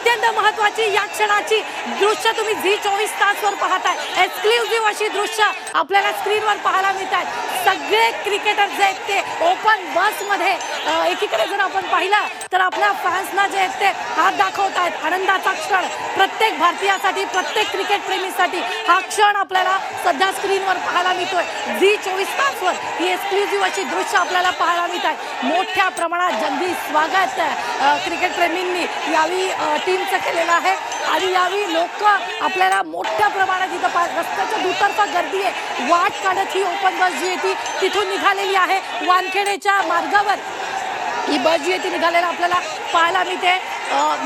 अत्यंत महत्त्वाची या क्षणाची दृश्य तुम्ही झी 24 तासवर पाहताय. एक्सक्लुझिव्ह अशी दृश्य आपल्याला स्क्रीनवर पाहायला मिळतात. सगळे क्रिकेटर जे आहेत ते ओपन बसमध्ये एकीकडे जर आपण पाहिलं तर आपल्या फॅन्सना जे आहेत ते हात दाखवत आहेत. आनंदाचा क्षण प्रत्येक भारतीयासाठी, प्रत्येक क्रिकेट प्रेमीसाठी हा क्षण आपल्याला सध्या स्क्रीनवर पाहायला मिळतोय. झी 24 तासवर ही एक्सक्लुझिव्ह अशी दृश्य आपल्याला पाहायला मिळतात. मोठ्या प्रमाणात जंगी स्वागत क्रिकेट प्रेमींनी यावेळी टीमचं केलेलं आहे आणि यावेळी लोक आपल्याला मोठ्या प्रमाणात इथं रस्त्याच्या दुतर्फा गर्दी आहे. वाट काढत ही ओपन बस जी आहे ती तिथून निघालेली आहे. वानखेडेच्या मार्गावर ही बस जी आहे ती निघालेला आपल्याला पाहायला मिळते.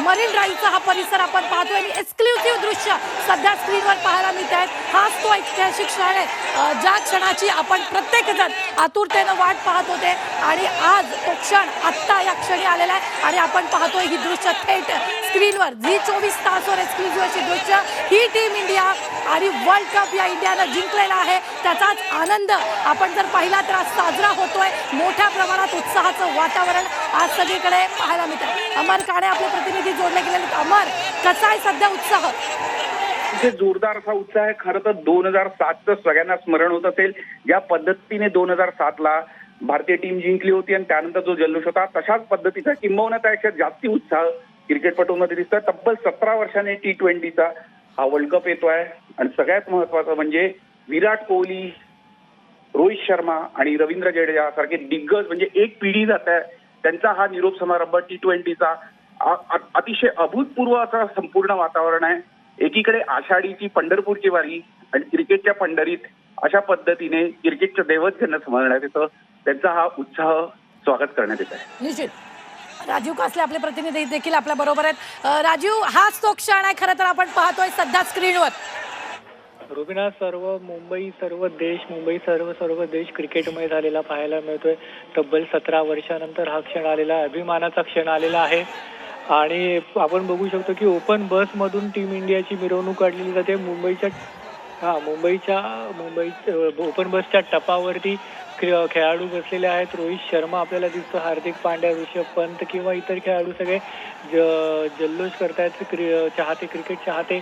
मरीन ड्राईव्हचा हा परिसर आपण पाहतोय आणि एक्सक्लुझिव्ह दृश्य सध्या स्क्रीनवर पाहायला मिळत आहेत. हाच तो ऐतिहासिक क्षण आहे ज्या क्षणाची आपण प्रत्येकजण आतुरतेनं वाट पाहत होते आणि आज तो क्षण आत्ता या क्षणी आलेला आहे आणि आपण पाहतोय ही दृश्य थेट स्क्रीनवर. झी 24 तासवर एक्सक्लुझिव्ह अशी दृश्य. ही टीम इंडिया आणि वर्ल्ड कप या इंडियानं जिंकलेला आहे त्याचाच आनंद आपण जर पाहिला तर आज साजरा होतोय. मोठ्या प्रमाणात उत्साहाचं वातावरण आज सगळीकडे पाहायला मिळतं. अमर काणे आपले प्रतिनिधी जोडले गेलेले. अमर, कसा आहे सध्या उत्साह? इथे जोरदार असा उत्साह आहे. खरं तर 2007चं सगळ्यांना स्मरण होत असेल, ज्या पद्धतीने 2007ला भारतीय टीम जिंकली होती आणि त्यानंतर जो जल्लोष होता तशाच पद्धतीचा किंबहुना त्यापेक्षा जास्ती उत्साह क्रिकेटपटूंमध्ये दिसतोय. तब्बल 17 वर्षाने T20चा हा वर्ल्ड कप येतोय आणि सगळ्यात महत्वाचं म्हणजे विराट कोहली, रोहित शर्मा आणि रवींद्र जडेजा सारखे दिग्गज म्हणजे एक पिढी जात आहे त्यांचा हा निरोप समारंभ T20चा अतिशय अभूतपूर्व असं संपूर्ण वातावरण आहे. एकीकडे आषाढीची पंढरपूरची वारी आणि क्रिकेटच्या पंढरीत अशा पद्धतीने क्रिकेटचं दैवत ज्यांना समजण्यात येतं त्यांचा हा उत्साह स्वागत करण्यात येत आहे. निश्चित. राजीव कासले आपले प्रतिनिधी देखील आपल्या बरोबर आहेत. राजीव, हाच तो क्षण आहे खरं तर आपण पाहतोय सध्या स्क्रीनवर. रुबिना, मुंबई सर्व देश क्रिकेटमय झालेला पाहायला मिळतोय. तब्बल 17 वर्षानंतर हा क्षण आलेला, अभिमानाचा क्षण आलेला आहे आणि आपण बघू शकतो की ओपन बस मधून टीम इंडियाची मिरवणूक काढलेली जाते. मुंबईच्या ओपन बसच्या टपावरती खेळाडू बसलेले आहेत. रोहित शर्मा आपल्याला दिसतो, हार्दिक पांड्या, ऋषभ पंत किंवा इतर खेळाडू सगळे जल्लोष करतायत. क्रिकेट चाहते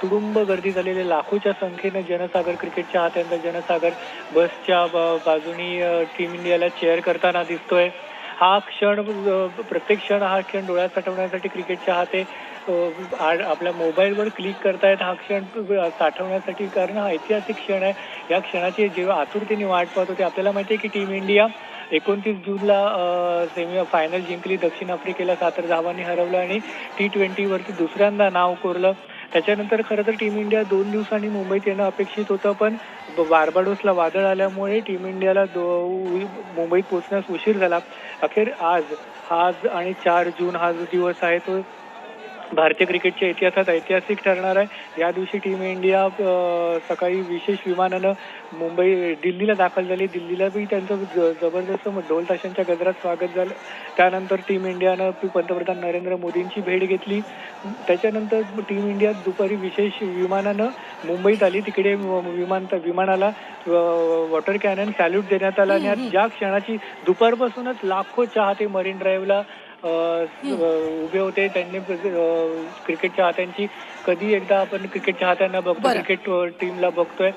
तुडुंब गर्दी झालेले, लाखोच्या संख्येने जनसागर, क्रिकेट चाहत्यांचा जनसागर बसच्या बाजूनी टीम इंडियाला चेअर करताना दिसतोय. हा क्षण, प्रत्येक क्षण हा क्षण डोळ्यात साठवण्यासाठी क्रिकेट चाहते आपल्या मोबाईलवर क्लिक करतायत हा क्षण साठवण्यासाठी, कारण हा ऐतिहासिक क्षण आहे. या क्षणाची जेव्हा आतुरतेने वाट पाहत होते. आपल्याला माहिती आहे की टीम इंडिया 29 जूनला सेमी फायनल जिंकली, दक्षिण आफ्रिकेला 7 धावांनी हरवलं आणि T20 वरती दुसऱ्यांदा नाव कोरलं. त्याच्यानंतर खरं तर टीम इंडिया 2 दिवसांनी मुंबईत येणं अपेक्षित होतं, पण बार्बाडोसला वादळ आल्यामुळे टीम इंडियाला मुंबईत पोहोचण्यास उशीर झाला. अखेर आज आणि 4 जून हा जो दिवस आहे तो भारतीय क्रिकेटच्या इतिहासात ऐतिहासिक ठरणार आहे. या दिवशी टीम इंडिया सकाळी विशेष विमानानं दिल्लीला दाखल झाली. दिल्लीला बी त्यांचं जबरदस्त ढोल ताशांच्या गजरात स्वागत झालं. त्यानंतर टीम इंडियानं पंतप्रधान नरेंद्र मोदींची भेट घेतली. त्याच्यानंतर टीम इंडिया दुपारी विशेष विमानानं मुंबईत आली. तिकडे विमानाला वॉटर कॅनन सॅल्यूट देण्यात आला आणि ज्या क्षणाची दुपारपासूनच लाखो चाहते मरीन ड्राईव्हला उभे होते. त्यांनी क्रिकेट चाहत्यांची कधी एकदा आपण क्रिकेट चाहत्यांना बघतो, क्रिकेट टीमला बघतोय.